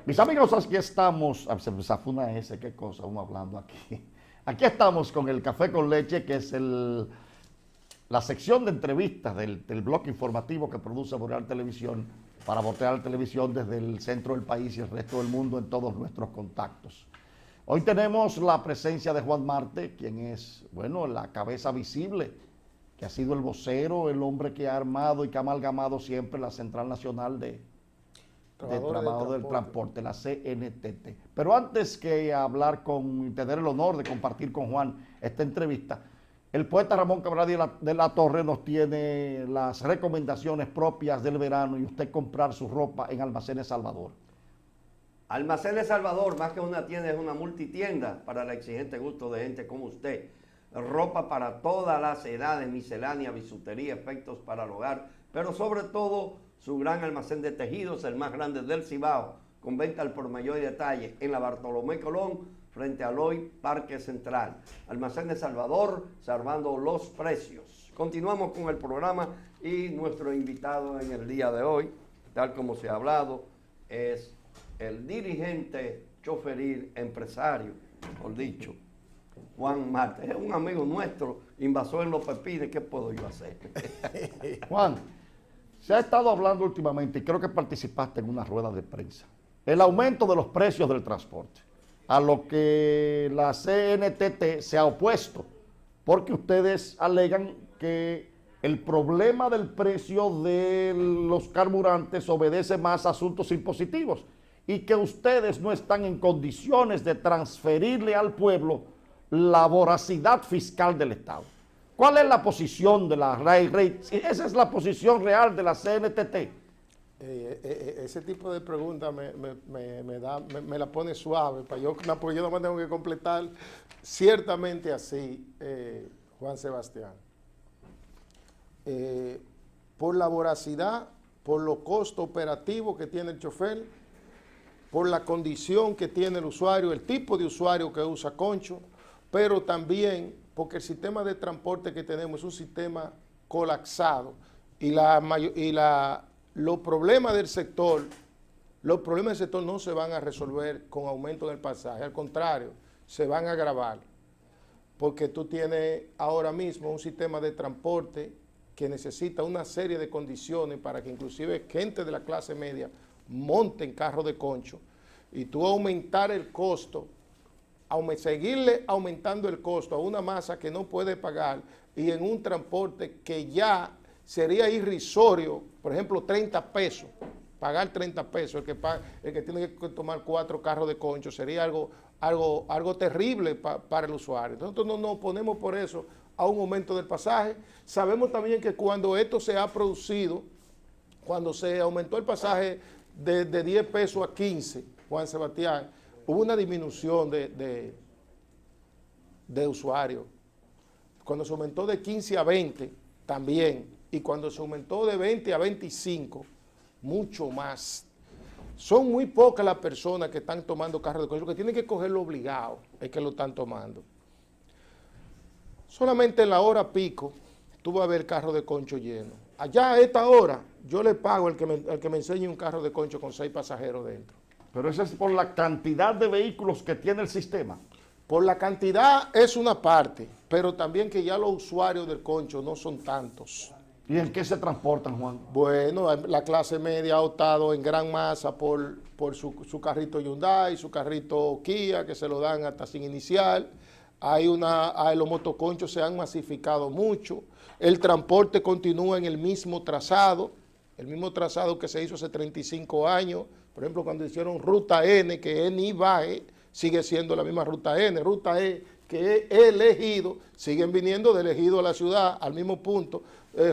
Mis amigos, aquí estamos, se me zafó una S, qué cosa, vamos hablando aquí. Aquí estamos con el Café con Leche, que es la sección de entrevistas del bloque informativo que produce Boreal Televisión para Boreal Televisión desde el centro del país y el resto del mundo en todos nuestros contactos. Hoy tenemos la presencia de Juan Marte, quien es, bueno, la cabeza visible, que ha sido el vocero, el hombre que ha armado y que ha amalgamado siempre la Central Nacional de Trabajo del Transporte, la CNTT. Pero antes que hablar y tener el honor de compartir con Juan esta entrevista, el poeta Ramón Cabral de la Torre nos tiene las recomendaciones propias del verano y usted comprar su ropa en Almacenes Salvador. Almacenes Salvador, más que una tienda, es una multitienda para el exigente gusto de gente como usted. Ropa para todas las edades, miscelánea, bisutería, efectos para el hogar, pero sobre todo su gran almacén de tejidos, el más grande del Cibao, con venta al por mayor detalle en la Bartolomé Colón, frente al Hoy Parque Central. Almacenes Salvador, salvando los precios. Continuamos con el programa y nuestro invitado en el día de hoy, tal como se ha hablado, es el dirigente choferil empresario, mejor dicho, Juan Marte. Es un amigo nuestro, invasor en los pepines, ¿qué puedo yo hacer? Juan, se ha estado hablando últimamente, y creo que participaste en una rueda de prensa, el aumento de los precios del transporte, a lo que la CNTT se ha opuesto, porque ustedes alegan que el problema del precio de los carburantes obedece más a asuntos impositivos y que ustedes no están en condiciones de transferirle al pueblo la voracidad fiscal del Estado. ¿Cuál es la posición de la RAI? Esa es la posición real de la CNTT. Ese tipo de preguntas me la pone suave, porque yo no me tengo que completar ciertamente así, Juan Sebastián. Por la voracidad, por los costos operativos que tiene el chofer, por la condición que tiene el usuario, el tipo de usuario que usa Concho, pero también porque el sistema de transporte que tenemos es un sistema colapsado y los problemas del sector no se van a resolver con aumento del pasaje, al contrario, se van a agravar, porque tú tienes ahora mismo un sistema de transporte que necesita una serie de condiciones para que inclusive gente de la clase media monte en carro de concho, y tú aumentar el costo, seguirle aumentando el costo a una masa que no puede pagar y en un transporte que ya sería irrisorio, por ejemplo 30 pesos, pagar 30 pesos, el que tiene que tomar 4 carros de concho, sería algo terrible para el usuario. Nosotros no nos oponemos por eso a un aumento del pasaje. Sabemos también que cuando esto se ha producido, cuando se aumentó el pasaje de 10 pesos a 15, Juan Sebastián, hubo una disminución de usuarios. Cuando se aumentó de 15 a 20, también. Y cuando se aumentó de 20 a 25, mucho más. Son muy pocas las personas que están tomando carros de concho, que tienen que cogerlo obligado, es que lo están tomando. Solamente en la hora pico, tú vas a ver el carro de concho lleno. Allá a esta hora, yo le pago el que me enseñe un carro de concho con 6 pasajeros dentro. Pero eso es por la cantidad de vehículos que tiene el sistema. Por la cantidad es una parte, pero también que ya los usuarios del concho no son tantos. ¿Y en qué se transportan, Juan? Bueno, la clase media ha optado en gran masa por su carrito Hyundai, su carrito Kia, que se lo dan hasta sin inicial. Los motoconchos se han masificado mucho. El transporte continúa en el mismo trazado que se hizo hace 35 años. Por ejemplo, cuando hicieron Ruta N, que es Nivae, sigue siendo la misma Ruta N. Ruta E, que es Elegido, siguen viniendo de Elegido a la ciudad, al mismo punto.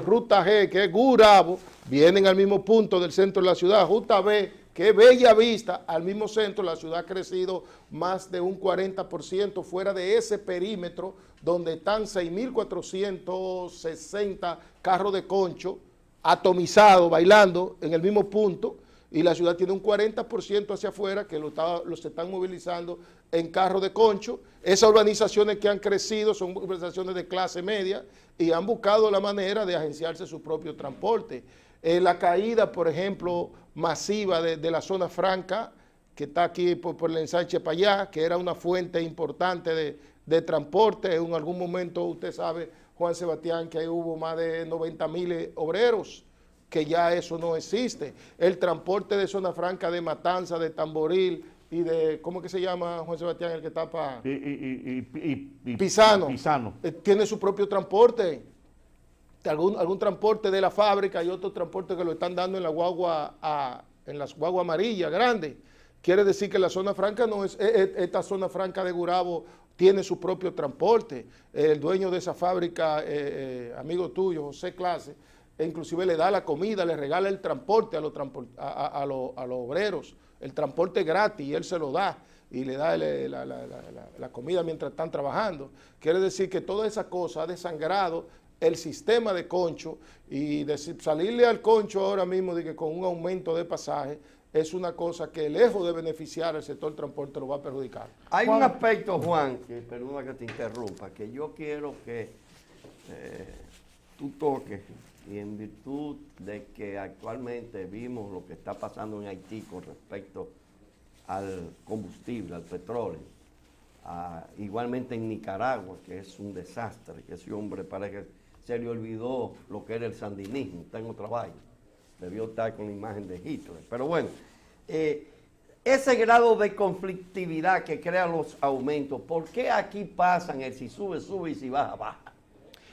Ruta G, que es Gurabo, vienen al mismo punto del centro de la ciudad. Ruta B, que es Bella Vista, al mismo centro. La ciudad ha crecido más de un 40% fuera de ese perímetro donde están 6.460 carros de concho atomizados, bailando en el mismo punto. Y la ciudad tiene un 40% hacia afuera que los están movilizando en carros de concho. Esas urbanizaciones que han crecido son urbanizaciones de clase media y han buscado la manera de agenciarse su propio transporte. La caída, por ejemplo, masiva de la zona franca, que está aquí por el ensanche para allá, que era una fuente importante de transporte. En algún momento, usted sabe, Juan Sebastián, que hubo más de 90,000 obreros, que ya eso no existe. El transporte de Zona Franca, de Matanza, de Tamboril y de, ¿cómo que se llama, Juan Sebastián, el que está para Pisano? Pisano. Tiene su propio transporte. Algún transporte de la fábrica y otro transporte que lo están dando en la guagua, en las guaguas amarillas grandes. Quiere decir que la Zona Franca no es, esta Zona Franca de Gurabo tiene su propio transporte. El dueño de esa fábrica, amigo tuyo, José Clase, inclusive le da la comida, le regala el transporte a los obreros, el transporte gratis, y él se lo da y le da la comida mientras están trabajando. Quiere decir que toda esa cosa ha desangrado el sistema de Concho, y salirle al Concho ahora mismo de que con un aumento de pasaje es una cosa que, lejos de beneficiar al sector transporte, lo va a perjudicar. Hay un aspecto, Juan, que perdona que te interrumpa, que yo quiero que tú toques, y en virtud de que actualmente vimos lo que está pasando en Haití con respecto al combustible, al petróleo, igualmente en Nicaragua, que es un desastre, que ese hombre parece que se le olvidó lo que era el sandinismo, está en otra vaina, debió estar con la imagen de Hitler. Pero bueno, ese grado de conflictividad que crea los aumentos, ¿por qué aquí pasan el si sube, sube y si baja, baja?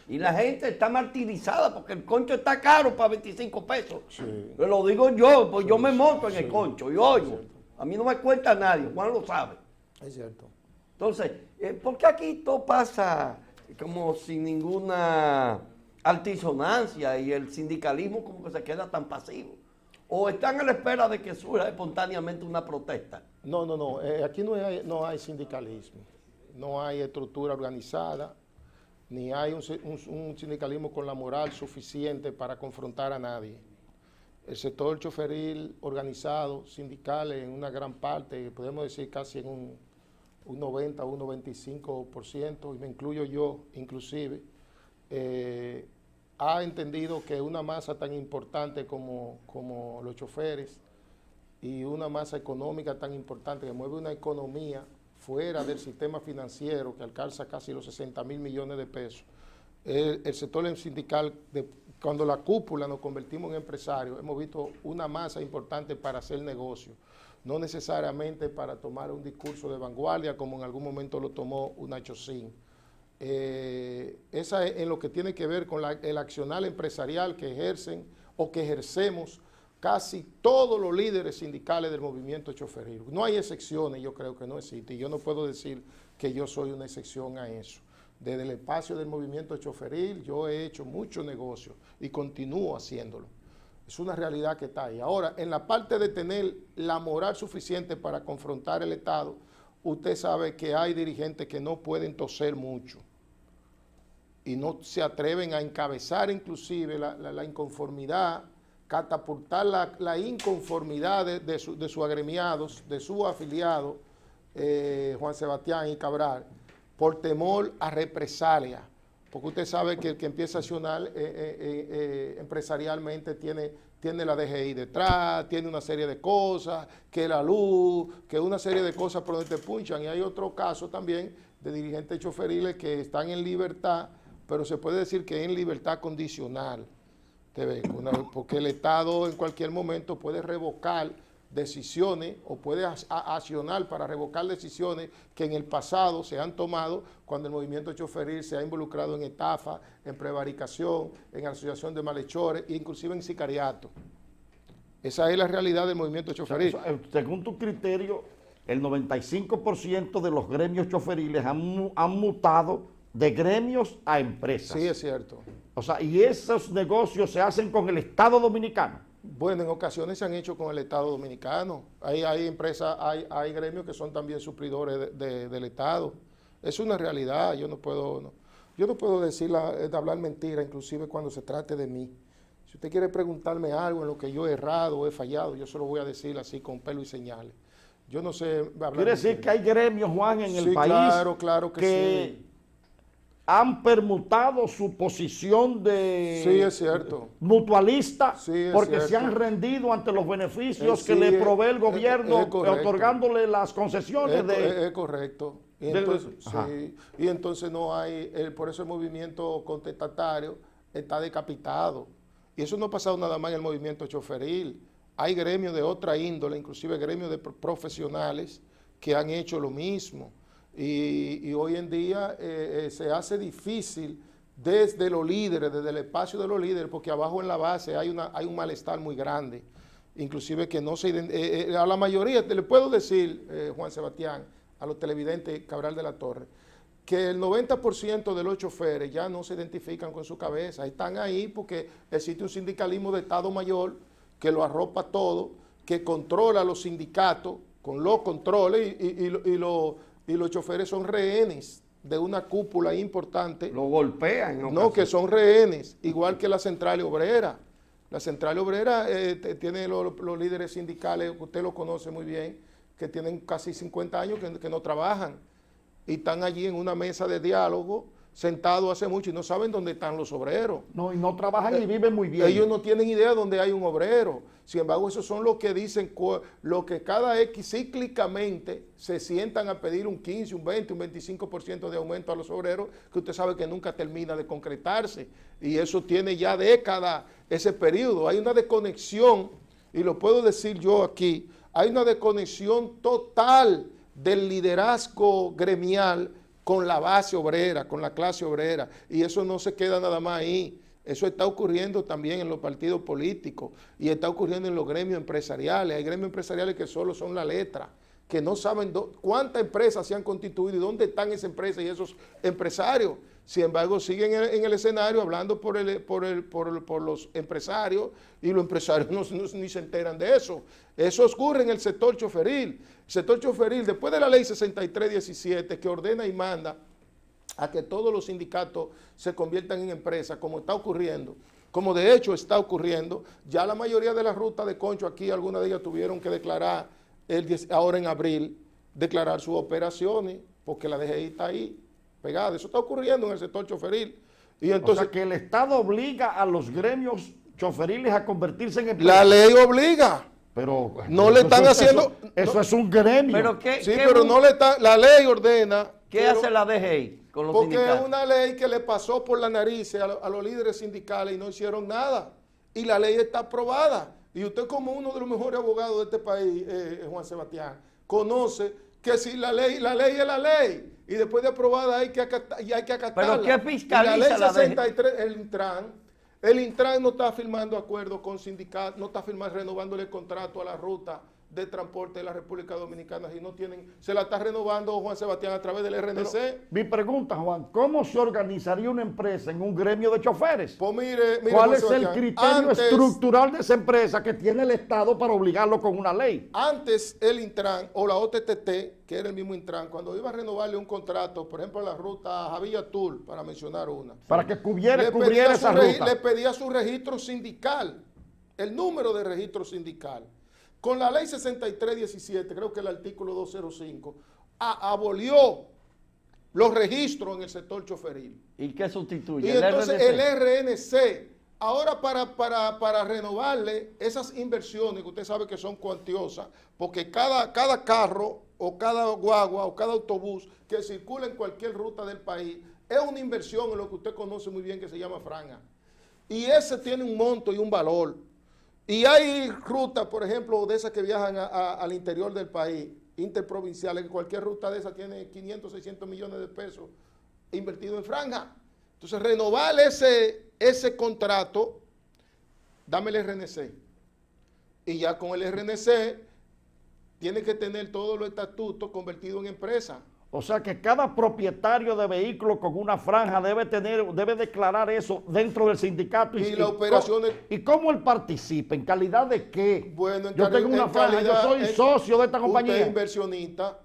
Y la gente está martirizada porque el concho está caro para 25 pesos. Sí. Lo digo yo, pues sí, yo me monto en el concho y oigo. A mí no me cuenta nadie, Juan lo sabe. Es cierto. Entonces, ¿por qué aquí todo pasa como sin ninguna altisonancia y el sindicalismo como que se queda tan pasivo? ¿O están a la espera de que surja espontáneamente una protesta? No. Aquí no hay sindicalismo, no hay estructura organizada, ni hay un sindicalismo con la moral suficiente para confrontar a nadie. El sector choferil organizado, sindical, en una gran parte, podemos decir casi en un 90 o un 95%, y me incluyo yo inclusive, ha entendido que una masa tan importante como los choferes y una masa económica tan importante que mueve una economía fuera del sistema financiero que alcanza casi los 60,000 millones de pesos, el sector sindical, cuando la cúpula nos convertimos en empresarios, hemos visto una masa importante para hacer negocio, no necesariamente para tomar un discurso de vanguardia como en algún momento lo tomó una Chocín. Esa es en lo que tiene que ver con el accionar empresarial que ejercen o que ejercemos casi todos los líderes sindicales del movimiento choferil. No hay excepciones, yo creo que no existe, y yo no puedo decir que yo soy una excepción a eso. Desde el espacio del movimiento choferil yo he hecho mucho negocio y continúo haciéndolo. Es una realidad que está ahí. Ahora, en la parte de tener la moral suficiente para confrontar el Estado, usted sabe que hay dirigentes que no pueden toser mucho y no se atreven a encabezar inclusive la inconformidad, catapultar la inconformidad de sus agremiados, de sus afiliados, Juan Sebastián y Cabral, por temor a represalia. Porque usted sabe que el que empieza a accionar empresarialmente tiene la DGI detrás, tiene una serie de cosas, que la luz, que una serie de cosas por donde te punchan. Y hay otro caso también de dirigentes choferiles que están en libertad, pero se puede decir que en libertad condicional. Porque el Estado en cualquier momento puede revocar decisiones o puede accionar para revocar decisiones que en el pasado se han tomado cuando el movimiento choferil se ha involucrado en estafa, en prevaricación, en asociación de malhechores e inclusive en sicariato. Esa es la realidad del movimiento choferil. O sea, según tu criterio, el 95% de los gremios choferiles han mutado de gremios a empresas. Sí, es cierto. O sea, y esos negocios se hacen con el Estado Dominicano. Bueno, en ocasiones se han hecho con el Estado Dominicano. Hay empresas, hay gremios que son también suplidores del Estado. Es una realidad. Yo no puedo hablar mentira, inclusive cuando se trate de mí. Si usted quiere preguntarme algo en lo que yo he errado o he fallado, yo se lo voy a decir así con pelo y señales. Yo no sé hablar. Quiere decir que hay gremios, Juan, en el país claro que sí. han permutado su posición de Sí, es cierto. mutualista Sí, es porque se cierto. han rendido ante los beneficios Sí, que le provee el es gobierno correcto. otorgándole las concesiones Es correcto. Y de- entonces, ajá. sí, y entonces no hay, por eso el movimiento contestatario está decapitado. Y eso no ha pasado nada más en el movimiento choferil. Hay gremios de otra índole, inclusive gremios de profesionales que han hecho lo mismo. Y hoy en día se hace difícil desde los líderes, desde el espacio de los líderes, porque abajo en la base hay un malestar muy grande. Inclusive que no se... a la mayoría, te le puedo decir, Juan Sebastián, a los televidentes Cabral de la Torre, que el 90% de los choferes ya no se identifican con su cabeza, están ahí porque existe un sindicalismo de Estado Mayor que lo arropa todo, que controla los sindicatos con los controles y los choferes son rehenes de una cúpula importante. Lo golpean. No, que son rehenes, igual que la Central Obrera. La Central Obrera tiene los líderes sindicales, usted lo conoce muy bien, que tienen casi 50 años que no trabajan y están allí en una mesa de diálogo, sentados hace mucho y no saben dónde están los obreros. No, y no trabajan y viven muy bien. Ellos no tienen idea de dónde hay un obrero. Sin embargo, esos son los que dicen, lo que cada X cíclicamente se sientan a pedir un 15, un 20, un 25% de aumento a los obreros, que usted sabe que nunca termina de concretarse. Y eso tiene ya décadas, ese periodo. Hay una desconexión, y lo puedo decir yo aquí, hay una desconexión total del liderazgo gremial con la base obrera, con la clase obrera, y eso no se queda nada más ahí. Eso está ocurriendo también en los partidos políticos y está ocurriendo en los gremios empresariales. Hay gremios empresariales que solo son la letra, que no saben cuántas empresas se han constituido y dónde están esas empresas y esos empresarios. Sin embargo, siguen en el escenario hablando por los empresarios y los empresarios ni se enteran de eso. Eso ocurre en el sector choferil. El sector choferil, después de la ley 6317 que ordena y manda a que todos los sindicatos se conviertan en empresas, como está ocurriendo, como de hecho está ocurriendo, ya la mayoría de las rutas de concho aquí, algunas de ellas tuvieron que declarar, ahora en abril, declarar sus operaciones, porque la DGI está ahí pegada. Eso está ocurriendo en el sector choferil. Y entonces, o sea, que el Estado obliga a los gremios choferiles a convertirse en empresas. la ley obliga. Pero no le están haciendo... Eso es un gremio. Pero ¿qué, Sí, pero no le está... La ley ordena... ¿Qué hace la DGI con los Porque sindicatos? es una ley que le pasó por la nariz a los líderes sindicales y no hicieron nada. Y la ley está aprobada. Y usted, como uno de los mejores abogados de este país, Juan Sebastián, conoce que si la ley es la ley. Y después de aprobada hay que acatarla. ¿Pero qué fiscaliza y la ley la DGI? 63, el Intran no está firmando acuerdos con sindicatos, no está renovándole el contrato a la ruta de transporte de la República Dominicana, si no tienen, se la está renovando Juan Sebastián a través del RNC. Pero, mi pregunta, Juan, ¿cómo se organizaría una empresa en un gremio de choferes? Pues mire, ¿Cuál Juan es el Sebastián, criterio estructural de esa empresa que tiene el Estado para obligarlo con una ley? Antes el Intran o la OTTT, que era el mismo Intran, cuando iba a renovarle un contrato, por ejemplo, a la ruta Javilla-Tul, para mencionar una, Para que cubriera esa le ruta. pedía su registro sindical, el número de registro sindical. Con la ley 6317, creo que el artículo 205, abolió los registros en el sector choferil. ¿Y qué sustituye? Y ¿El entonces RNC? el RNC, ahora para renovarle esas inversiones que usted sabe que son cuantiosas, porque cada carro o cada guagua o cada autobús que circula en cualquier ruta del país es una inversión en lo que usted conoce muy bien que se llama franja. Y ese tiene un monto y un valor. Y hay rutas, por ejemplo, de esas que viajan al interior del país, interprovinciales, que cualquier ruta de esas tiene 500, 600 millones de pesos invertidos en franja. Entonces, renovar ese contrato, dame el RNC. Y ya con el RNC, tiene que tener todos los estatutos convertidos en empresa. O sea que cada propietario de vehículo con una franja debe declarar eso dentro del sindicato. Y las operaciones... ¿Y cómo él participa? ¿En calidad de qué? Bueno, yo tengo una franja, yo soy socio de esta compañía. Usted es inversionista.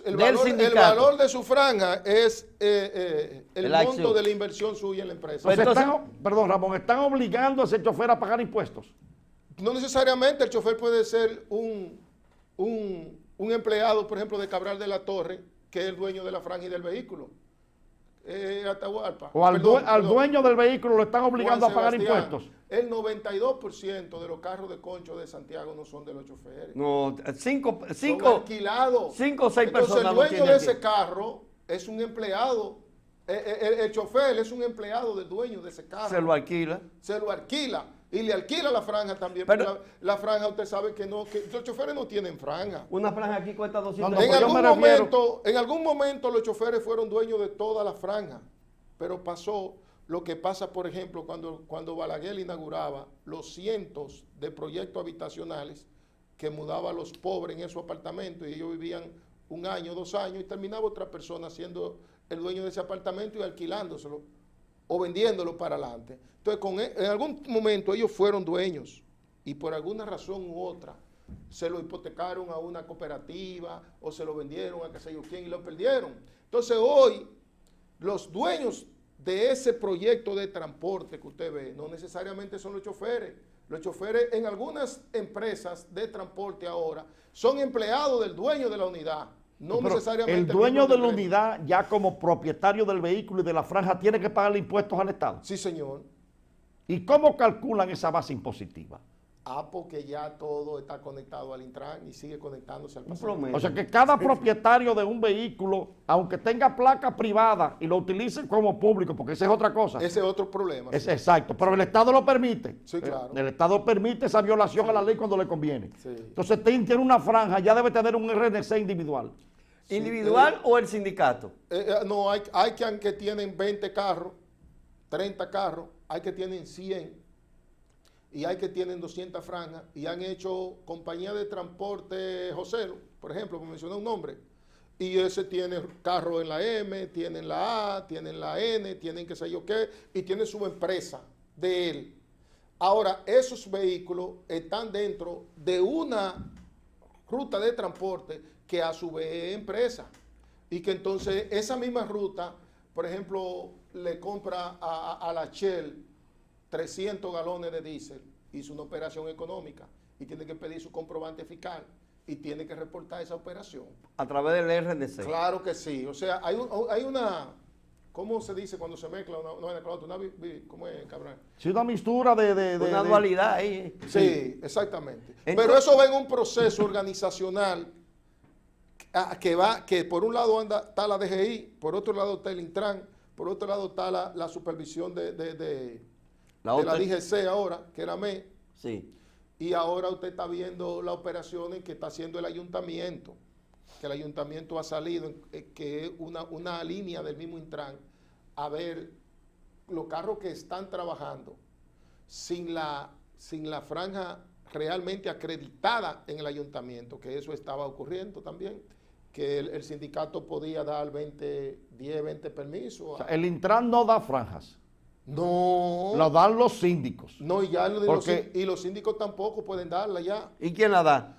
El sindicato. valor de su franja es el monto acción de la inversión suya en la empresa. O sea, Entonces- perdón, Ramón, ¿están obligando a ese chofer a pagar impuestos? No necesariamente el chofer puede ser un empleado, por ejemplo, de Cabral de la Torre, que es el dueño de la franja y del vehículo. Atahualpa. O al, Perdón, al perdón. dueño del vehículo lo están obligando Juan a pagar Sebastián, impuestos. El 92% de los carros de concho de Santiago no son de los choferes. No, Son cinco alquilados. 5 o 6 Entonces, personas el lo dueño tienen de aquí. ese carro es un empleado. El chofer es un empleado del dueño de ese carro. Se lo alquila. Se lo alquila. Y le alquila la franja también. Pero- porque la franja, usted sabe que no, que los choferes no tienen franja. Una franja aquí cuesta 200 No, pesos. pues yo me refiero- En algún momento los choferes fueron dueños de toda la franja, pero pasó lo que pasa, por ejemplo, cuando Balaguer inauguraba los cientos de proyectos habitacionales que mudaba a los pobres en esos apartamentos y ellos vivían 1 año, 2 años y terminaba otra persona siendo el dueño de ese apartamento y alquilándoselo o vendiéndolo para adelante. Entonces, en algún momento ellos fueron dueños y por alguna razón u otra se lo hipotecaron a una cooperativa o se lo vendieron a qué sé yo quién y lo perdieron. Entonces hoy los dueños de ese proyecto de transporte que usted ve no necesariamente son los choferes. Los choferes en algunas empresas de transporte ahora son empleados del dueño de la unidad. No Pero necesariamente el dueño de la empresa. unidad, ya como propietario del vehículo y de la franja, tiene que pagarle impuestos al Estado. Sí, señor. ¿Y cómo calculan esa base impositiva? Porque ya todo está conectado al Intran y sigue conectándose al Un pasado. promedio. O sea que cada propietario de un vehículo, aunque tenga placa privada y lo utilice como público, porque esa es otra cosa. Ese es otro problema. Es sí. exacto, pero el Estado lo permite. Sí, claro. El Estado permite esa violación a la ley cuando le conviene. Sí. Entonces, tiene una franja, ya debe tener un RNC individual. ¿Individual o el sindicato? No, hay que tienen 20 carros, 30 carros, hay que tienen 100 y hay que tienen 200 franjas y han hecho compañía de transporte Joselo, por ejemplo, por mencionar un nombre, y ese tiene carro en la M, tienen la A, tienen la N, tienen qué sé yo qué, y tiene su empresa de él. Ahora, esos vehículos están dentro de una ruta de transporte que a su vez es empresa y que entonces esa misma ruta, por ejemplo, le compra a la Shell 300 galones de diésel, hizo una operación económica y tiene que pedir su comprobante fiscal y tiene que reportar esa operación. A través del RNC. Claro que sí, o sea, hay una, ¿cómo se dice cuando se mezcla ¿cómo es, cabrón? Si una mistura de Una dualidad ahí. Sí, exactamente. Entonces- Pero eso va en un proceso organizacional que por un lado está la DGI, por otro lado está el Intran, por otro lado está la supervisión de la otra- DGC ahora, que era ME, Sí. y ahora usted está viendo las operaciones que está haciendo el ayuntamiento, que el ayuntamiento ha salido, que es una línea del mismo Intran, a ver los carros que están trabajando sin la franja realmente acreditada en el ayuntamiento, que eso estaba ocurriendo también, que el sindicato podía dar 20 permisos. O sea, el Intran no da franjas, No, lo dan los síndicos. no, y ya Porque- los síndicos tampoco pueden darla ya. ¿Y quién la da?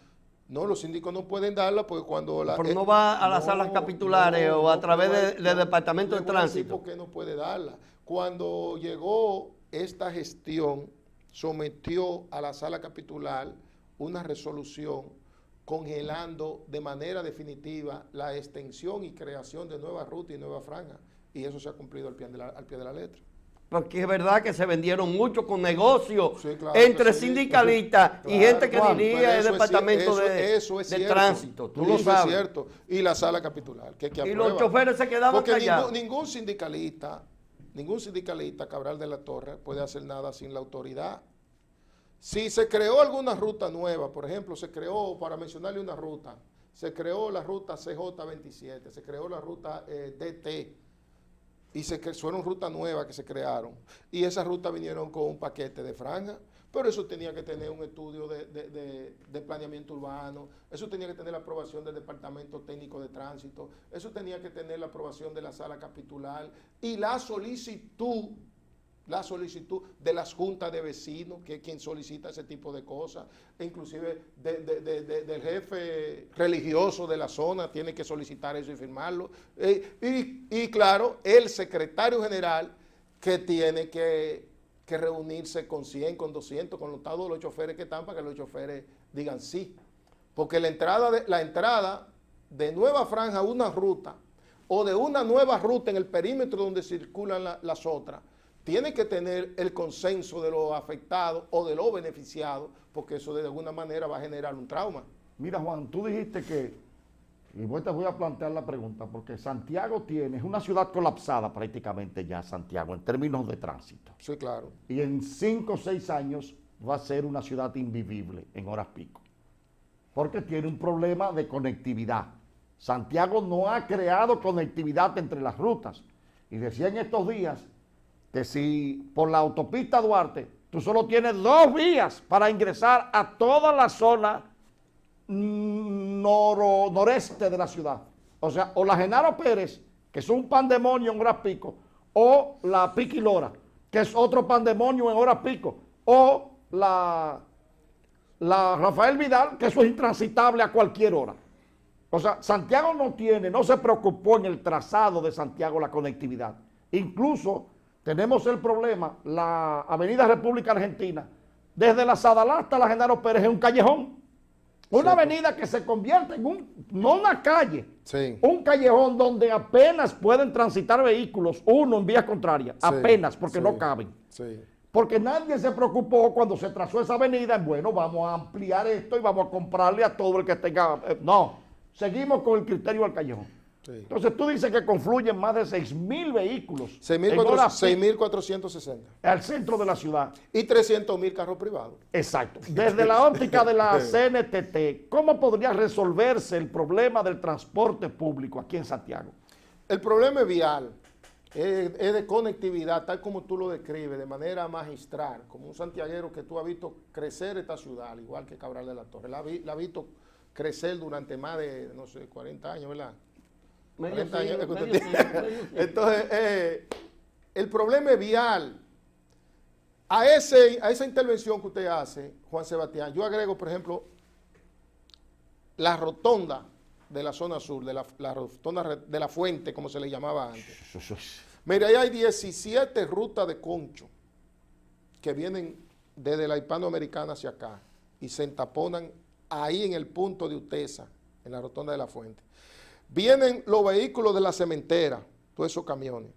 No, los síndicos no pueden darla porque cuando la... Pero no va a las salas capitulares o a través del Departamento de le voy a decir Tránsito. por qué no puede darla. Cuando llegó esta gestión, sometió a la sala capitular una resolución congelando de manera definitiva la extensión y creación de nuevas rutas y nuevas franjas. Y eso se ha cumplido al pie de la letra. Porque es verdad que se vendieron mucho con negocios Sí, claro entre que sí. sindicalistas y Claro, gente que Juan, dirigía pero el eso es departamento cier- de eso es de cierto. tránsito. Tú lo Eso es sabes. cierto. Y la sala capitular, que Y los aprueba. choferes se quedaban Porque callados. ningún sindicalista, Cabral de la Torre, puede hacer nada sin la autoridad. Si se creó alguna ruta nueva, por ejemplo, se creó, para mencionarle una ruta, se creó la ruta CJ27, se creó la ruta DT, y fueron rutas nuevas que se crearon. Y esas rutas vinieron con un paquete de franja, pero eso tenía que tener un estudio de planeamiento urbano, eso tenía que tener la aprobación del Departamento Técnico de Tránsito, eso tenía que tener la aprobación de la sala capitular y la solicitud de las juntas de vecinos, que es quien solicita ese tipo de cosas, e inclusive del jefe religioso de la zona tiene que solicitar eso y firmarlo. Y claro, el secretario general que tiene que reunirse con 100, con 200, con todos los choferes que están para que los choferes digan sí. Porque la entrada de Nueva Franja a una ruta o de una nueva ruta en el perímetro donde circulan las otras, tiene que tener el consenso de los afectados o de los beneficiados, porque eso de alguna manera va a generar un trauma. Mira, Juan, tú dijiste que, y te voy a plantear la pregunta, porque Santiago es una ciudad colapsada prácticamente ya, Santiago, en términos de tránsito. Sí, claro. Y en 5 o 6 años va a ser una ciudad invivible en horas pico, porque tiene un problema de conectividad. Santiago no ha creado conectividad entre las rutas. Y decía en estos días que si por la autopista Duarte tú solo tienes 2 vías para ingresar a toda la zona noreste de la ciudad. O sea, o la Genaro Pérez, que es un pandemonio en horas pico, o la Piquilora, que es otro pandemonio en horas pico, o la Rafael Vidal, que eso es intransitable a cualquier hora. O sea, Santiago no se preocupó en el trazado de Santiago la conectividad. Incluso tenemos el problema, la Avenida República Argentina, desde la Sadalá hasta la Genaro Pérez es un callejón. Una avenida que se convierte en no una calle, sí, un callejón donde apenas pueden transitar vehículos, uno en vía contraria, sí, apenas, porque sí, no caben. Sí. Porque nadie se preocupó cuando se trazó esa avenida, bueno, vamos a ampliar esto y vamos a comprarle a todo el que tenga... no, seguimos con el criterio del callejón. Sí. Entonces tú dices que confluyen más de 6.000 vehículos en horas pico 6.460. al centro de la ciudad. Y 300.000 carros privados. Exacto. Desde la óptica de la CNTT, ¿cómo podría resolverse el problema del transporte público aquí en Santiago? El problema es vial, es de conectividad, tal como tú lo describes, de manera magistral, como un santiaguero que tú has visto crecer esta ciudad, al igual que Cabral de la Torre. La has visto crecer durante más de, no sé, 40 años, ¿verdad? Entonces, el problema es vial. A esa intervención que usted hace, Juan Sebastián, yo agrego, por ejemplo, la rotonda de la zona sur, la rotonda de la fuente, como se le llamaba antes. Mira, ahí hay 17 rutas de concho que vienen desde la hispanoamericana hacia acá y se entaponan ahí en el punto de Utesa, en la rotonda de la fuente. Vienen los vehículos de la cementera, todos esos camiones.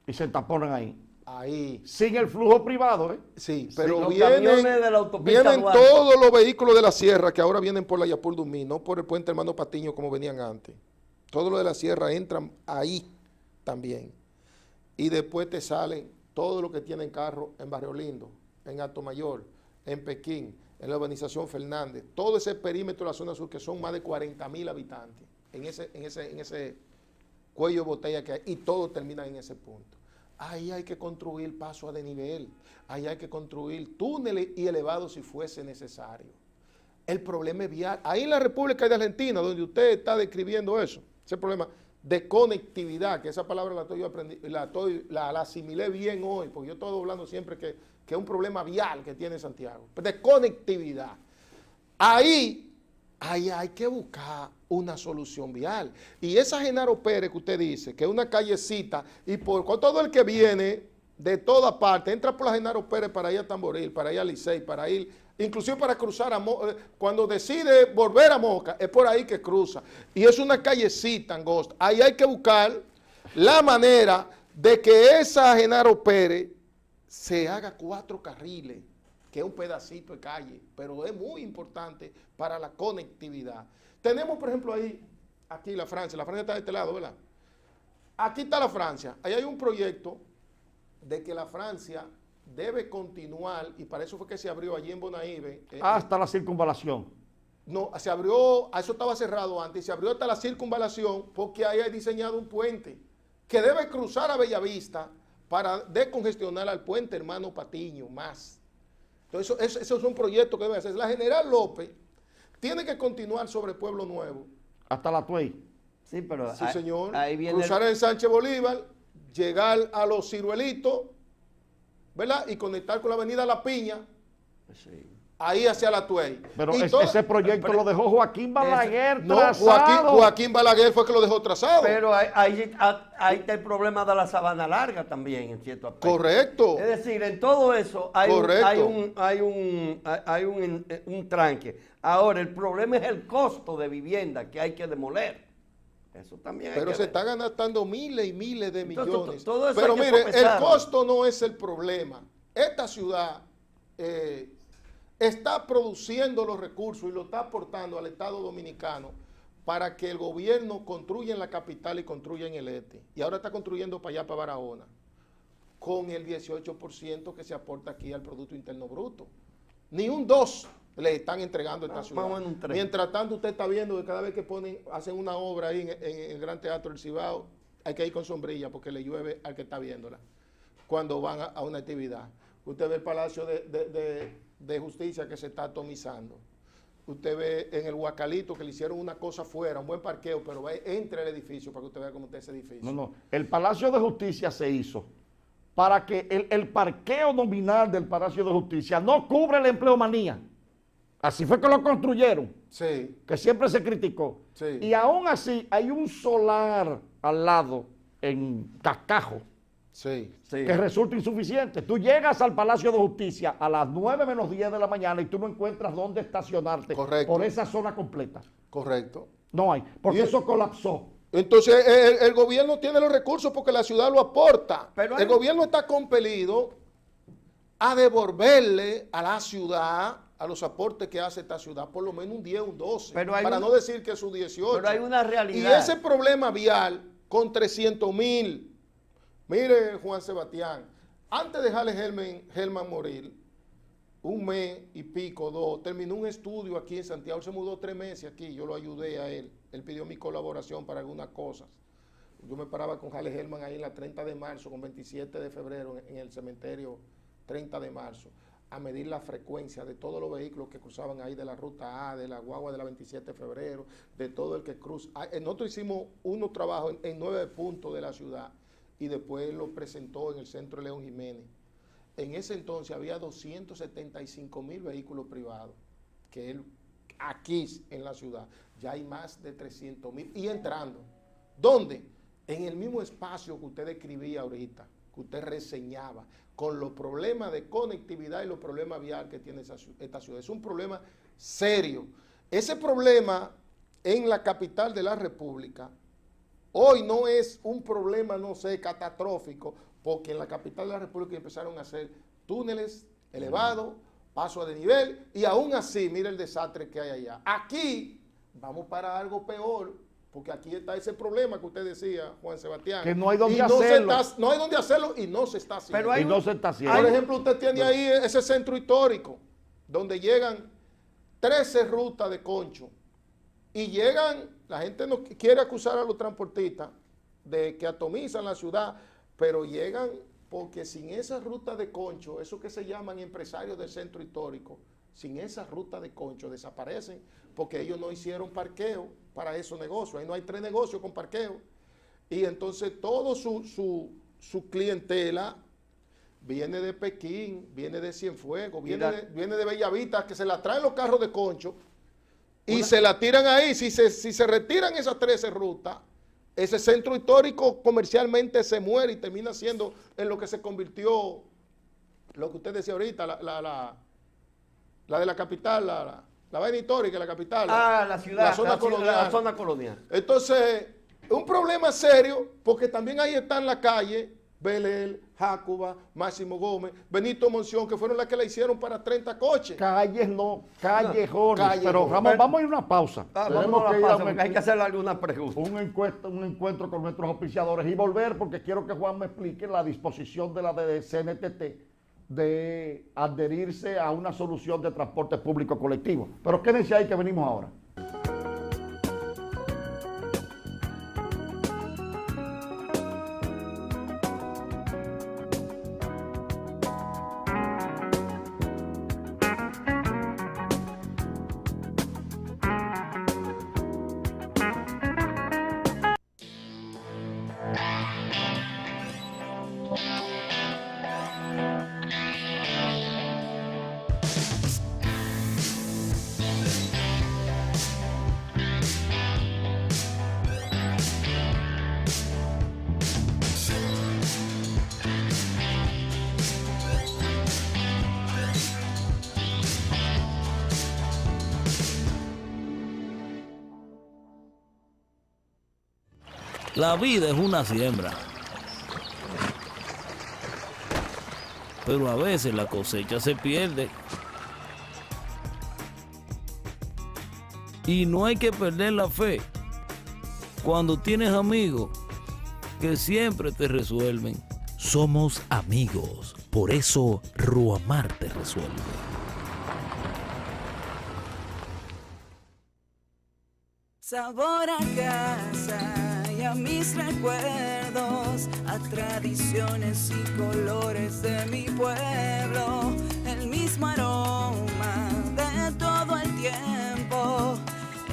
Y se taponan ahí. Ahí. Sin el flujo privado, ¿eh? Sí, pero los camiones de la autopista vienen Duarte. todos los vehículos de la sierra que ahora vienen por la Yapur Dumí, no por el puente Hermano Patiño como venían antes. Todos los de la sierra entran ahí también. Y después te salen todos los que tienen carro en Barrio Lindo, en Alto Mayor, en Pekín, en la urbanización Fernández. Todo ese perímetro de la zona sur, que son más de 40.000 habitantes, en ese cuello de botella que hay, y todos terminan en ese punto. Ahí hay que construir paso a desnivel, ahí hay que construir túneles y elevados si fuese necesario. El problema es vial. Ahí en la República de Argentina, donde usted está describiendo eso, ese problema de conectividad, que esa palabra la asimilé bien hoy, porque yo estoy hablando siempre que es un problema vial que tiene Santiago, de conectividad. Ahí hay que buscar una solución vial. Y esa Genaro Pérez que usted dice, que es una callecita, y por todo el que viene de toda parte, entra por la Genaro Pérez para ir a Tamboril, para ir a Licey, para ir, inclusive para cruzar a Moca, cuando decide volver a Moca, es por ahí que cruza. Y es una callecita angosta. Ahí hay que buscar la manera de que esa Genaro Pérez se haga 4 carriles, que es un pedacito de calle, pero es muy importante para la conectividad. Tenemos, por ejemplo, aquí la Francia está de este lado, ¿verdad? Aquí está la Francia, ahí hay un proyecto de que la Francia debe continuar, y para eso fue que se abrió allí en Bonaíbe. Hasta la circunvalación. No, se abrió, eso estaba cerrado antes, se abrió hasta la circunvalación, porque ahí hay diseñado un puente que debe cruzar a Bellavista para descongestionar al puente Hermano Patiño más. Entonces, eso es un proyecto que debe hacer. La General López tiene que continuar sobre Pueblo Nuevo. Hasta la Tuey. Sí, pero Sí, señor. ahí viene Cruzar el Sánchez Bolívar, llegar a los Ciruelitos, ¿verdad? Y conectar con la avenida La Piña, sí. Ahí hacia la Tuey. Pero Y ese proyecto lo dejó Joaquín Balaguer No, trazado. Joaquín Balaguer fue que lo dejó trazado. Pero ahí está el problema de la Sabana Larga también, en cierto aspecto. Correcto. Es decir, en todo eso hay un tranque. Ahora, el problema es el costo de vivienda que hay que demoler. Eso también hay Pero que se ver. está gastando miles y miles de Entonces, millones. todo eso Pero hay que mire, el sopesarlo. costo no es el problema. Esta ciudad está produciendo los recursos y lo está aportando al Estado Dominicano para que el gobierno construya en la capital y construya en el este. Y ahora está construyendo para allá, para Barahona, con el 18% que se aporta aquí al Producto Interno Bruto. Ni un 2 le están entregando a esta ciudad. Vamos en un 3. Mientras tanto, usted está viendo que cada vez que hacen una obra ahí en el Gran Teatro del Cibao, hay que ir con sombrilla porque le llueve al que está viéndola cuando van a una actividad. Usted ve el Palacio de Justicia que se está atomizando. Usted ve en el Huacalito que le hicieron una cosa afuera, un buen parqueo, pero va entre el edificio para que usted vea cómo está ese edificio. No. El Palacio de Justicia se hizo para que el parqueo nominal del Palacio de Justicia no cubre la empleomanía. Así fue que lo construyeron, Sí, que siempre se criticó. Sí. Y aún así hay un solar al lado en Cascajo sí. Sí. que resulta insuficiente. Tú llegas al Palacio de Justicia a las 9 menos 10 de la mañana y tú no encuentras dónde estacionarte. Correcto. Por esa zona completa. Correcto. No hay, porque Y- eso colapsó. Entonces, el gobierno tiene los recursos porque la ciudad lo aporta. Pero el hay- gobierno está compelido a devolverle a la ciudad, a los aportes que hace esta ciudad, por lo menos un 10, un 12, Pero hay para un- no decir que es un 18. Pero hay una Y realidad. ese problema vial con 300,000, mire Juan Sebastián, antes de dejarle Helman morir, un mes y pico, 2, terminó un estudio aquí en Santiago, él se mudó 3 meses aquí, yo lo ayudé a él pidió mi colaboración para algunas cosas. Yo me paraba con Jale Helman ahí en la 30 de marzo, con 27 de febrero, en el cementerio 30 de marzo, a medir la frecuencia de todos los vehículos que cruzaban ahí de la ruta A, de la guagua de la 27 de febrero, de todo el que cruza. Nosotros hicimos unos trabajos en 9 puntos de la ciudad y después lo presentó en el centro de León Jiménez. En ese entonces había 275,000 vehículos privados que él aquí en la ciudad. Ya hay más de 300,000 y entrando. ¿Dónde? En el mismo espacio que usted describía ahorita, que usted reseñaba, con los problemas de conectividad y los problemas viales que tiene esta ciudad. Es un problema serio. Ese problema en la capital de la República hoy no es un problema, no sé, catastrófico, porque en la capital de la República empezaron a hacer túneles elevados, paso de nivel, y aún así, mira el desastre que hay allá. Aquí vamos para algo peor, porque aquí está ese problema que usted decía, Juan Sebastián. Que no hay dónde y no se hacerlo. no hay dónde hacerlo y no se está haciendo. Pero hay Y no un- se está haciendo. Por ejemplo, usted tiene ahí ese centro histórico, donde llegan 13 rutas de concho, y llegan, la gente no quiere acusar a los transportistas de que atomizan la ciudad, pero llegan porque sin esa ruta de concho, eso que se llaman empresarios del centro histórico, sin esa ruta de concho desaparecen porque ellos no hicieron parqueo para esos negocios. Ahí no hay 3 negocios con parqueo. Y entonces todo su clientela viene de Pekín, viene de Cienfuegos, viene de Bellavista, que se la traen los carros de concho y se la tiran ahí. Si se retiran esas 13 rutas, ese centro histórico comercialmente se muere y termina siendo en lo que se convirtió, lo que usted decía ahorita, la de la capital, la vaina histórica de la capital. La ciudad, la zona colonial. La zona colonial. Entonces, un problema serio, porque también ahí están la calle, Belel, Jácuba, Máximo Gómez, Benito Monción, que fueron las que la hicieron para 30 coches. Calles no, callejones. callejones. Pero Ramón, vamos a ir a una pausa. Vamos Tenemos a que la ir a pausa, un, porque hay que hacerle algunas preguntas. un encuentro con nuestros auspiciadores y volver porque quiero que Juan me explique la disposición de la de CNTT de adherirse a una solución de transporte público colectivo. Pero quédense ahí que venimos ahora. La vida es una siembra. Pero a veces la cosecha se pierde. Y no hay que perder la fe cuando tienes amigos que siempre te resuelven. Somos amigos, por eso Ruamar te resuelve. Sabor a casa y a mis recuerdos, a tradiciones y colores de mi pueblo, el mismo aroma de todo el tiempo,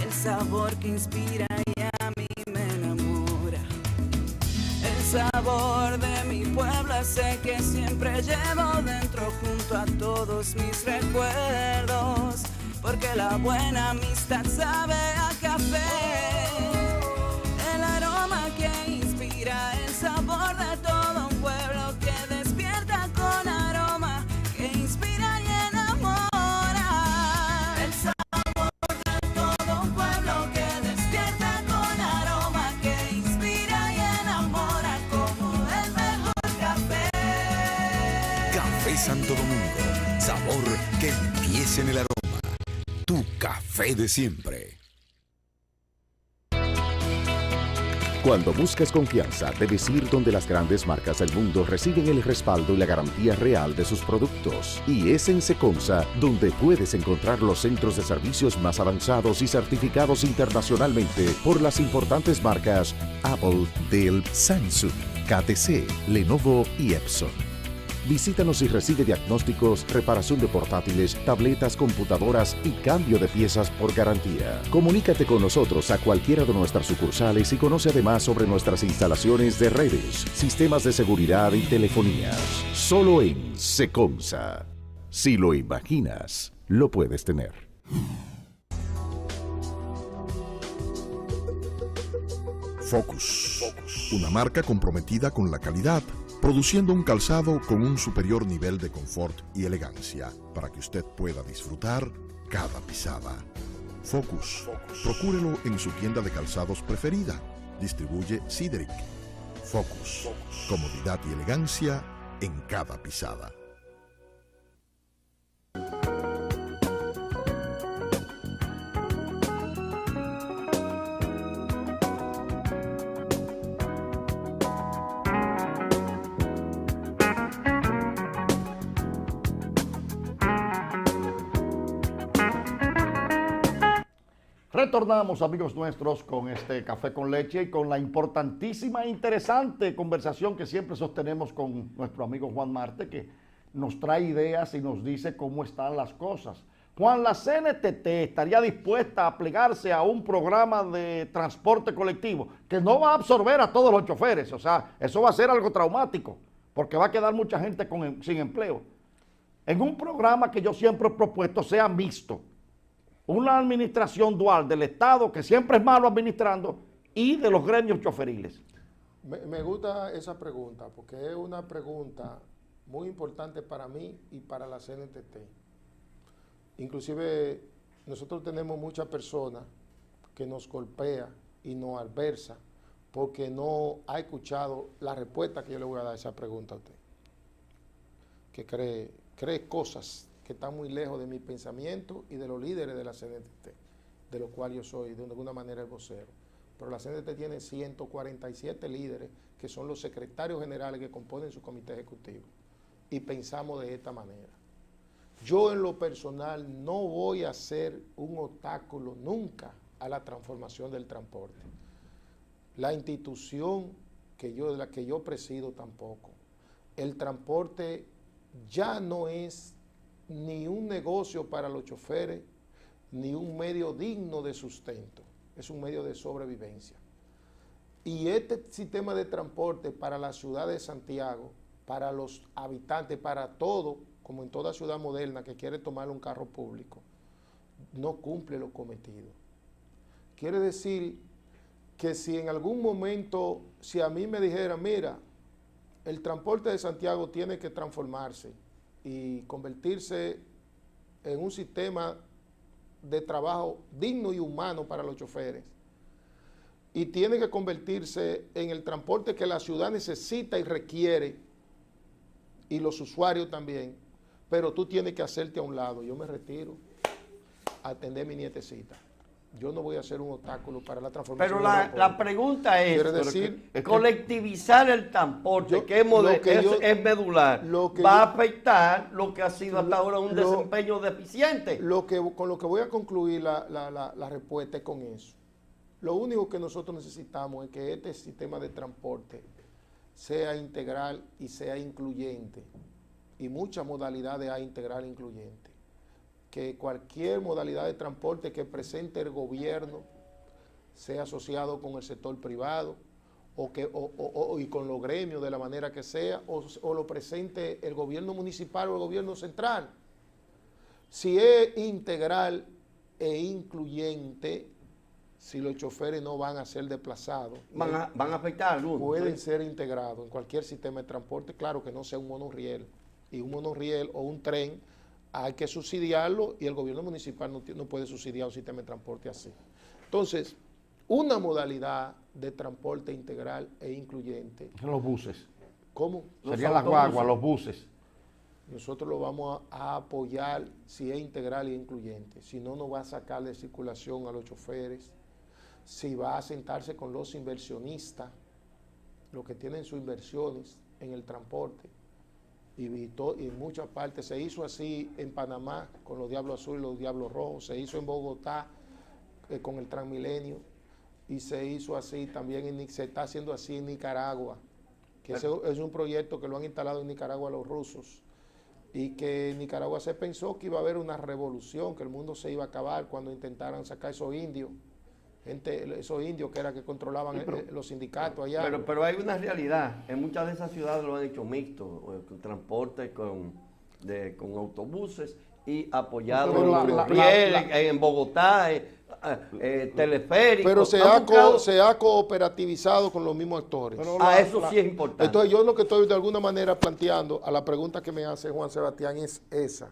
el sabor que inspira y a mí me enamora. El sabor de mi pueblo ese que siempre llevo dentro junto a todos mis recuerdos, porque la buena amistad sabe a café, el aroma que inspira, el sabor de todo un pueblo que despierta con aroma, que inspira y enamora. El sabor de todo un pueblo que despierta con aroma, que inspira y enamora como el mejor café. Café Santo Domingo, sabor que empieza en el aroma. Tu café de siempre. Cuando buscas confianza, debes ir donde las grandes marcas del mundo reciben el respaldo y la garantía real de sus productos. Y es en Seconsa donde puedes encontrar los centros de servicios más avanzados y certificados internacionalmente por las importantes marcas Apple, Dell, Samsung, KTC, Lenovo y Epson. Visítanos y recibe diagnósticos, reparación de portátiles, tabletas, computadoras y cambio de piezas por garantía. Comunícate con nosotros a cualquiera de nuestras sucursales y conoce además sobre nuestras instalaciones de redes, sistemas de seguridad y telefonías. Solo en Seconsa. Si lo imaginas, lo puedes tener. Focus, una marca comprometida con la calidad, produciendo un calzado con un superior nivel de confort y elegancia para que usted pueda disfrutar cada pisada. Focus, procúrelo en su tienda de calzados preferida. Distribuye Cidric. Focus, comodidad y elegancia en cada pisada. Retornamos, amigos nuestros, con este café con leche y con la importantísima e interesante conversación que siempre sostenemos con nuestro amigo Juan Marte, que nos trae ideas y nos dice cómo están las cosas. Juan, la CNTT estaría dispuesta a plegarse a un programa de transporte colectivo que no va a absorber a todos los choferes. O sea, eso va a ser algo traumático, porque va a quedar mucha gente sin empleo. En un programa que yo siempre he propuesto sea mixto, una administración dual del Estado, que siempre es malo administrando, y de los gremios choferiles. Me gusta esa pregunta, porque es una pregunta muy importante para mí y para la CNTT. Inclusive, nosotros tenemos muchas personas que nos golpea y nos adversa porque no ha escuchado la respuesta que yo le voy a dar a esa pregunta a usted. Que cree cosas que están muy lejos de mi pensamiento y de los líderes de la CNTT, de los cuales yo soy de alguna manera el vocero. Pero la CNTT tiene 147 líderes que son los secretarios generales que componen su comité ejecutivo. Y pensamos de esta manera. Yo en lo personal no voy a ser un obstáculo nunca a la transformación del transporte. La institución de la que yo presido tampoco. El transporte ya no es ni un negocio para los choferes, ni un medio digno de sustento. Es un medio de sobrevivencia. Y este sistema de transporte para la ciudad de Santiago, para los habitantes, para todo, como en toda ciudad moderna que quiere tomar un carro público, no cumple lo cometido. Quiere decir que si en algún momento, si a mí me dijeran, mira, el transporte de Santiago tiene que transformarse y convertirse en un sistema de trabajo digno y humano para los choferes, y tiene que convertirse en el transporte que la ciudad necesita y requiere, y los usuarios también, pero tú tienes que hacerte a un lado. Yo me retiro a atender a mi nietecita. Yo no voy a ser un obstáculo para la transformación. Pero la pregunta es, Quiere decir, colectivizar el transporte, que es medular, ¿va a afectar lo que ha sido hasta ahora un desempeño deficiente? Con lo que voy a concluir la respuesta es con eso. Lo único que nosotros necesitamos es que este sistema de transporte sea integral y sea incluyente. Y muchas modalidades hay integral e incluyente. Que cualquier modalidad de transporte que presente el gobierno sea asociado con el sector privado y con los gremios de la manera que sea, o lo presente el gobierno municipal o el gobierno central. Si es integral e incluyente, si los choferes no van a ser desplazados, van a afectar a algunos. Pueden ser integrados en cualquier sistema de transporte, claro que no sea un monorriel. Y un monorriel o un tren hay que subsidiarlo, y el gobierno municipal no puede subsidiar un sistema de transporte así. Entonces, una modalidad de transporte integral e incluyente. Los buses. ¿Cómo? Serían las guaguas, los buses. Nosotros lo vamos a apoyar si es integral e incluyente. Si no, nos va a sacar de circulación a los choferes. Si va a sentarse con los inversionistas, los que tienen sus inversiones en el transporte. Y en muchas partes se hizo así en Panamá con los Diablos Azules y los Diablos Rojos, se hizo en Bogotá con el Transmilenio, y se hizo así también, se está haciendo así en Nicaragua, que es un proyecto que lo han instalado en Nicaragua los rusos, y que en Nicaragua se pensó que iba a haber una revolución, que el mundo se iba a acabar cuando intentaran sacar esos indios. Esos indios que era que controlaban los sindicatos allá. Pero hay una realidad, en muchas de esas ciudades lo han hecho mixto, con transporte con autobuses y apoyado en Bogotá, teleférico. Pero se ha cooperativizado con los mismos actores. Eso sí es importante. Entonces yo lo que estoy de alguna manera planteando a la pregunta que me hace Juan Sebastián es esa,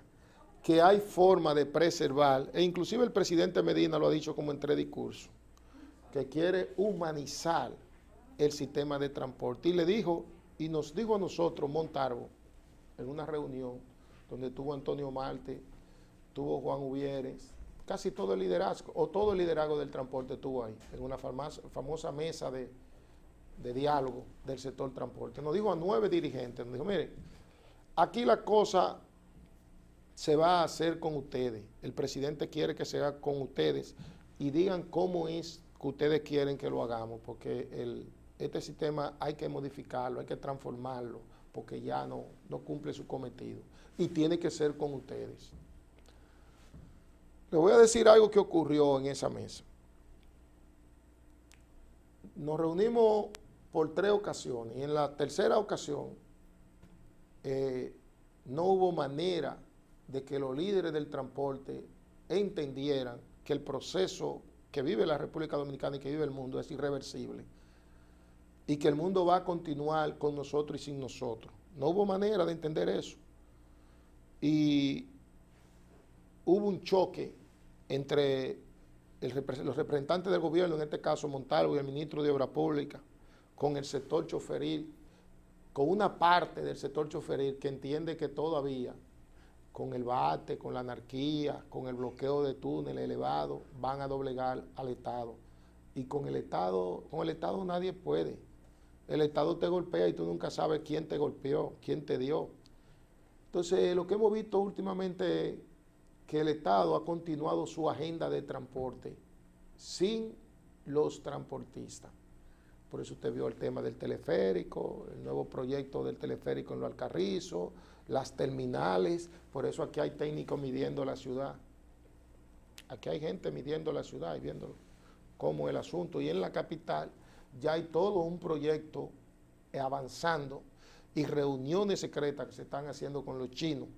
que hay forma de preservar, e inclusive el presidente Medina lo ha dicho como en 3 discursos, que quiere humanizar el sistema de transporte. Y le dijo, y nos dijo a nosotros, Montalvo, en una reunión donde tuvo Antonio Marte, tuvo Juan Uvieres, casi todo el liderazgo, o todo el liderazgo del transporte estuvo ahí, en una famosa mesa de diálogo del sector transporte. Nos dijo a 9 dirigentes, nos dijo, mire, aquí la cosa se va a hacer con ustedes. El presidente quiere que se haga con ustedes y digan cómo es que ustedes quieren que lo hagamos, porque este sistema hay que modificarlo, hay que transformarlo, porque ya no cumple su cometido. Y tiene que ser con ustedes. Les voy a decir algo que ocurrió en esa mesa. Nos reunimos por 3 ocasiones, y en la tercera ocasión no hubo manera de que los líderes del transporte entendieran que el proceso que vive la República Dominicana y que vive el mundo es irreversible, y que el mundo va a continuar con nosotros y sin nosotros. No hubo manera de entender eso. Y hubo un choque entre los representantes del gobierno, en este caso Montalvo y el ministro de Obras Públicas, con el sector choferil, con una parte del sector choferil que entiende que todavía, con el bate, con la anarquía, con el bloqueo de túneles elevados, van a doblegar al Estado. Y con el Estado nadie puede. El Estado te golpea y tú nunca sabes quién te golpeó, quién te dio. Entonces, lo que hemos visto últimamente es que el Estado ha continuado su agenda de transporte sin los transportistas. Por eso usted vio el tema del teleférico, el nuevo proyecto del teleférico en Los Alcarrizos, las terminales. Por eso aquí hay técnicos midiendo la ciudad. Aquí hay gente midiendo la ciudad y viendo cómo es el asunto. Y en la capital ya hay todo un proyecto avanzando y reuniones secretas que se están haciendo con los chinos,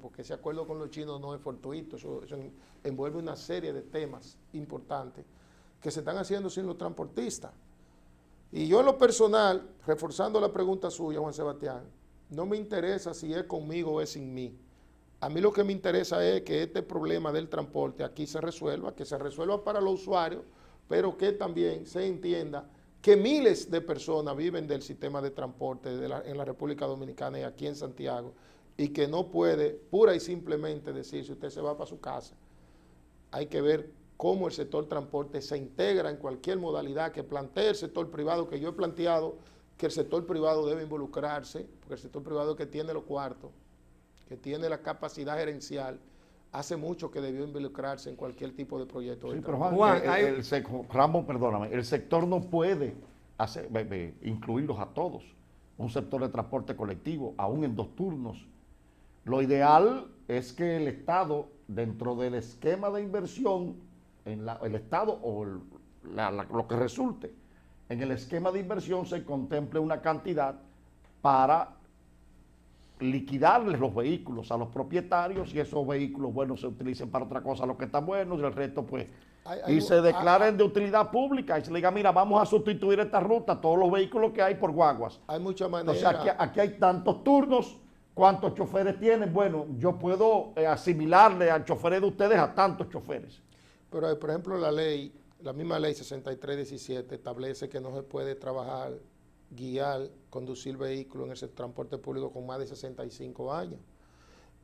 porque ese acuerdo con los chinos no es fortuito, eso envuelve una serie de temas importantes que se están haciendo sin los transportistas. Y yo en lo personal, reforzando la pregunta suya, Juan Sebastián, no me interesa si es conmigo o es sin mí. A mí lo que me interesa es que este problema del transporte aquí se resuelva, que se resuelva para los usuarios, pero que también se entienda que miles de personas viven del sistema de transporte en la República Dominicana y aquí en Santiago, y que no puede pura y simplemente decir si usted se va para su casa. Hay que ver cómo el sector transporte se integra en cualquier modalidad que plantee el sector privado, que yo he planteado que el sector privado debe involucrarse, porque el sector privado que tiene los cuartos, que tiene la capacidad gerencial, hace mucho que debió involucrarse en cualquier tipo de proyecto. Sí, de pero transporte. Juan, Ramón, perdóname, el sector no puede incluirlos a todos. Un sector de transporte colectivo, aún en 2 turnos. Lo ideal es que el Estado, dentro del esquema de inversión, el Estado o lo que resulte, en el esquema de inversión se contemple una cantidad para liquidarles los vehículos a los propietarios y esos vehículos buenos se utilicen para otra cosa, los que están buenos y el resto pues, y se declaren de utilidad pública y se le diga, mira, vamos a sustituir esta ruta, todos los vehículos que hay por guaguas. Hay muchas maneras. Entonces aquí hay tantos turnos, ¿cuántos choferes tienen? Bueno, yo puedo asimilarle al chofer de ustedes a tantos choferes. Pero por ejemplo la misma ley 6317 establece que no se puede trabajar, guiar, conducir vehículos en el transporte público con más de 65 años.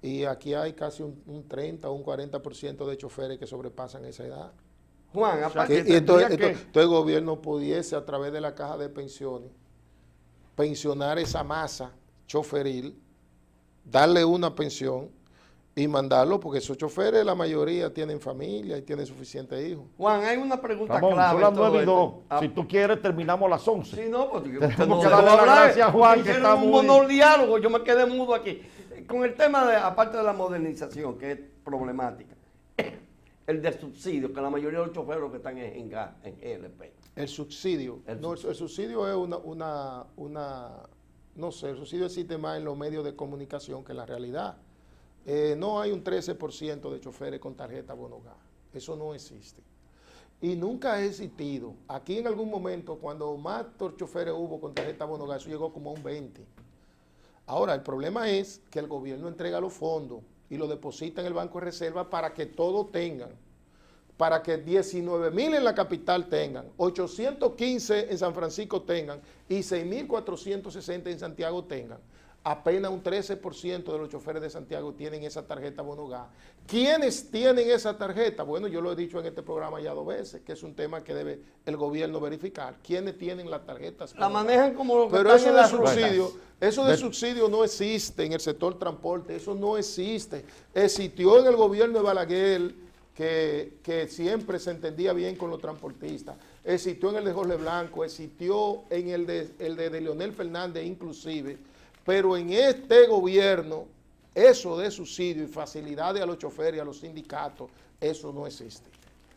Y aquí hay casi un 30 o un 40% de choferes que sobrepasan esa edad. Juan, aparte entonces el gobierno pudiese a través de la caja de pensiones pensionar esa masa choferil, darle una pensión y mandarlo, porque esos choferes la mayoría tienen familia y tienen suficientes hijos. Juan, hay una pregunta Ramón, clave. son las en todo 9:02. esto. Si tú quieres, terminamos a las 11. Sí, no, porque Tenemos que darle las gracias a Juan, que está un muy... monodiálogo, yo me quedé mudo aquí. Con el tema, aparte de la modernización, que es problemática, el de subsidio, que la mayoría de los choferes que están en gas, en GLP. El subsidio. El subsidio es no sé, el subsidio existe más en los medios de comunicación que en la realidad. No hay un 13% de choferes con tarjeta bono gas. Eso no existe. Y nunca ha existido. Aquí en algún momento, cuando más choferes hubo con tarjeta bono gas, eso llegó como a un 20%. Ahora, el problema es que el gobierno entrega los fondos y los deposita en el Banco de Reserva para que todos tengan. Para que 19,000 en la capital tengan, 815 en San Francisco tengan y 6,460 en Santiago tengan. Apenas un 13% de los choferes de Santiago tienen esa tarjeta bono gas. ¿Quiénes tienen esa tarjeta? Bueno, yo lo he dicho en este programa ya 2 veces, que es un tema que debe el gobierno verificar. ¿Quiénes tienen las tarjetas? La manejan como lo que pero están eso de subsidio no existe en el sector transporte, eso no existe. Existió en el gobierno de Balaguer, que siempre se entendía bien con los transportistas, existió en el de Jorge Blanco, existió en el de Leonel Fernández inclusive, pero en este gobierno, eso de subsidio y facilidades a los choferes y a los sindicatos, eso no existe.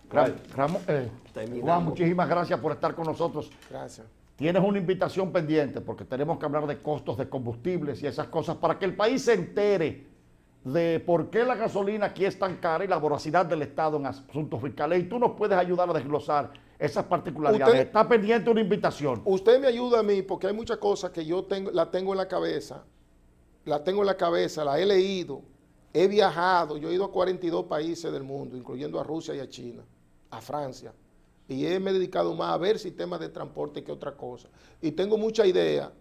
Juan, muchísimas gracias por estar con nosotros. Gracias. Tienes una invitación pendiente porque tenemos que hablar de costos de combustibles y esas cosas para que el país se entere de por qué la gasolina aquí es tan cara y la voracidad del Estado en asuntos fiscales. Y tú nos puedes ayudar a desglosar esas particularidades. Está pendiente una invitación. Usted me ayuda a mí porque hay muchas cosas que yo la tengo en la cabeza, la he leído, he viajado, yo he ido a 42 países del mundo, incluyendo a Rusia y a China, a Francia, y me he dedicado más a ver sistemas de transporte que otra cosa. Y tengo mucha idea.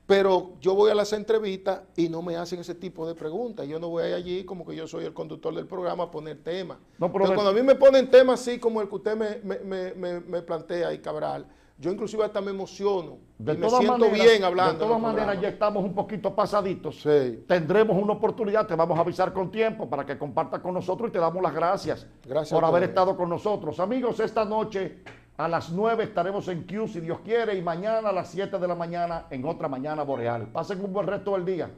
Pero yo voy a las entrevistas y no me hacen ese tipo de preguntas. Yo no voy allí como que yo soy el conductor del programa a poner temas. Pero cuando a mí me ponen temas así como el que usted me plantea ahí, Cabral, yo inclusive hasta me emociono y me siento bien hablando. De todas maneras, ya estamos un poquito pasaditos. Sí. Tendremos una oportunidad, te vamos a avisar con tiempo para que compartas con nosotros y te damos las gracias por haber estado con nosotros. Amigos, esta noche a las 9 estaremos en Q, si Dios quiere, y mañana a las 7 de la mañana en otra Mañana Boreal. Pasen un buen resto del día.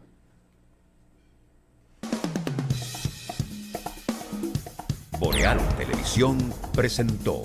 Boreal Televisión presentó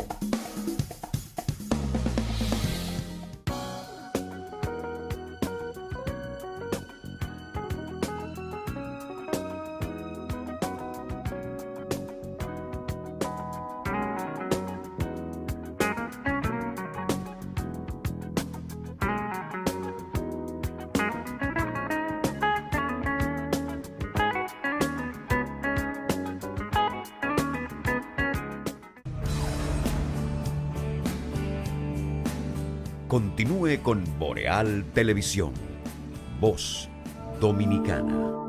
continúe con Boreal Televisión, Voz Dominicana.